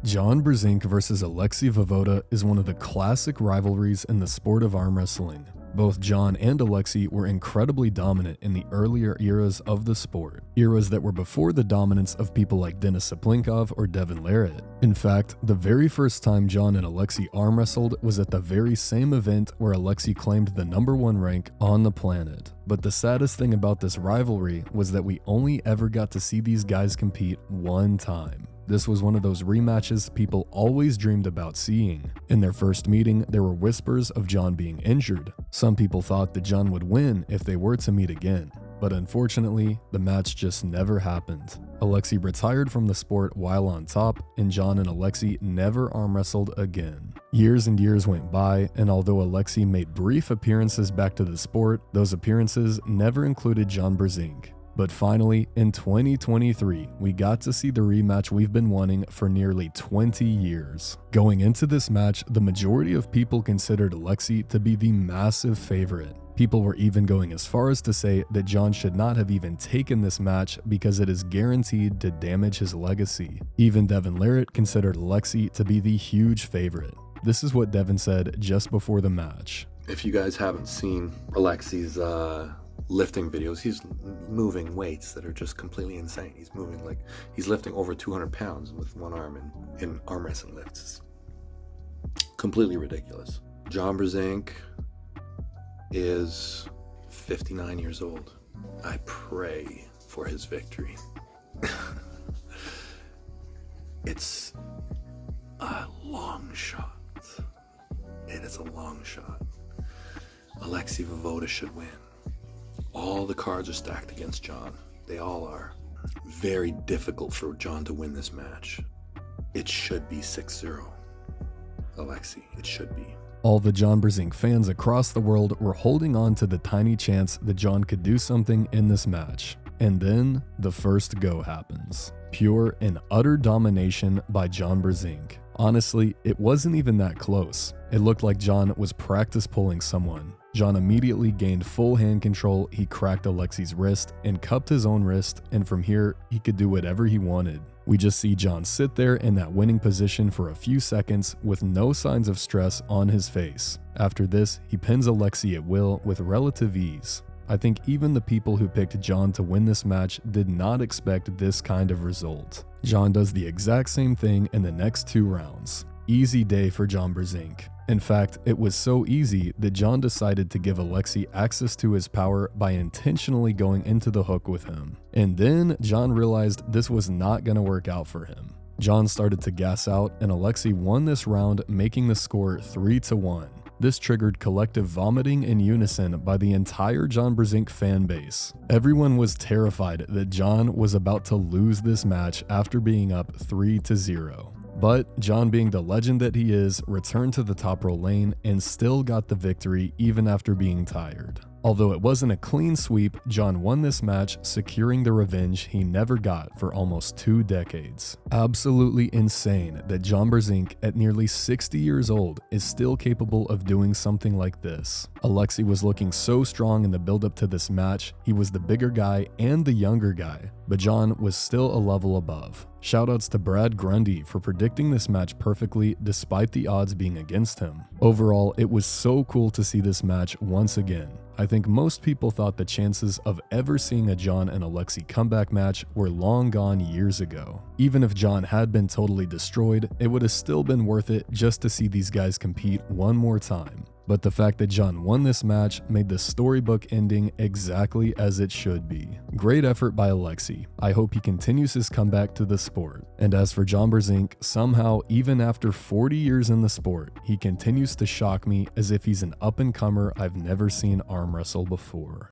Jon Brzenk versus Alexey VOEVODA is one of the classic rivalries in the sport of arm wrestling. Both Jon and Alexey were incredibly dominant in the earlier eras of the sport, eras that were before the dominance of people like Denis Saplinkov or Devon. In fact, the very first time Jon and Alexey arm wrestled was at the very same event where Alexey claimed the #1 rank on the planet. But the saddest thing about this rivalry was that we only ever got to see these guys compete one time. This was one of those rematches people always dreamed about seeing. In their first meeting, there were whispers of Jon being injured. Some people thought that Jon would win if they were to meet again. But unfortunately, the match just never happened. Alexey retired from the sport while on top, and Jon and Alexey never arm wrestled again. Years and years went by, and although Alexey made brief appearances back to the sport, those appearances never included Jon Brzenk. But finally, in 2023, we got to see the rematch we've been wanting for nearly 20 years. Going into this match, the majority of people considered Alexey to be the massive favorite. People were even going as far as to say that Jon should not have even taken this match because it is guaranteed to damage his legacy. Even Devon considered Alexey to be the huge favorite. This is what Devon said just before the match. If you guys haven't seen Alexey's lifting videos, he's moving weights that are just completely insane. He's moving like he's lifting over 200 pounds with one arm in arm wrestling lifts. It's completely ridiculous. Jon Brzenk is 59 years old. I pray for his victory. It's a long shot. It is a long shot. Alexey VOEVODA should win. All the cards are stacked against Jon. They all are. Very difficult for Jon to win this match. It should be 6-0. Alexey, it should be. All the Jon Brzenk fans across the world were holding on to the tiny chance that Jon could do something in this match. And then the first go happens. Pure and utter domination by Jon Brzenk. Honestly, it wasn't even that close. It looked like Jon was practice pulling someone. Jon immediately gained full hand control. He cracked Alexey's wrist and cupped his own wrist, and from here, he could do whatever he wanted. We just see Jon sit there in that winning position for a few seconds with no signs of stress on his face. After this, he pins Alexey at will with relative ease. I think even the people who picked Jon to win this match did not expect this kind of result. Jon does the exact same thing in the next 2 rounds. Easy day for Jon Brzenk. In fact, it was so easy that Jon decided to give Alexey access to his power by intentionally going into the hook with him. And then Jon realized this was not going to work out for him. Jon started to gas out, and Alexey won this round, making the score 3-1. This triggered collective vomiting in unison by the entire Jon Brzenk fan base. Everyone was terrified that Jon was about to lose this match after being up 3-0. But Jon, being the legend that he is, returned to the top row lane and still got the victory even after being tired. Although it wasn't a clean sweep, Jon won this match, securing the revenge he never got for almost 2 decades. Absolutely insane that Jon Brzenk, at nearly 60 years old, is still capable of doing something like this. Alexey was looking so strong in the build-up to this match. He was the bigger guy and the younger guy, but Jon was still a level above. Shoutouts to Brad Grundy for predicting this match perfectly despite the odds being against him. Overall, it was so cool to see this match once again. I think most people thought the chances of ever seeing a Jon and Alexey comeback match were long gone years ago. Even if Jon had been totally destroyed, it would have still been worth it just to see these guys compete one more time. But the fact that Jon won this match made the storybook ending exactly as it should be. Great effort by Alexey. I hope he continues his comeback to the sport. And as for Jon Brzenk, somehow, even after 40 years in the sport, he continues to shock me as if he's an up-and-comer I've never seen arm wrestle before.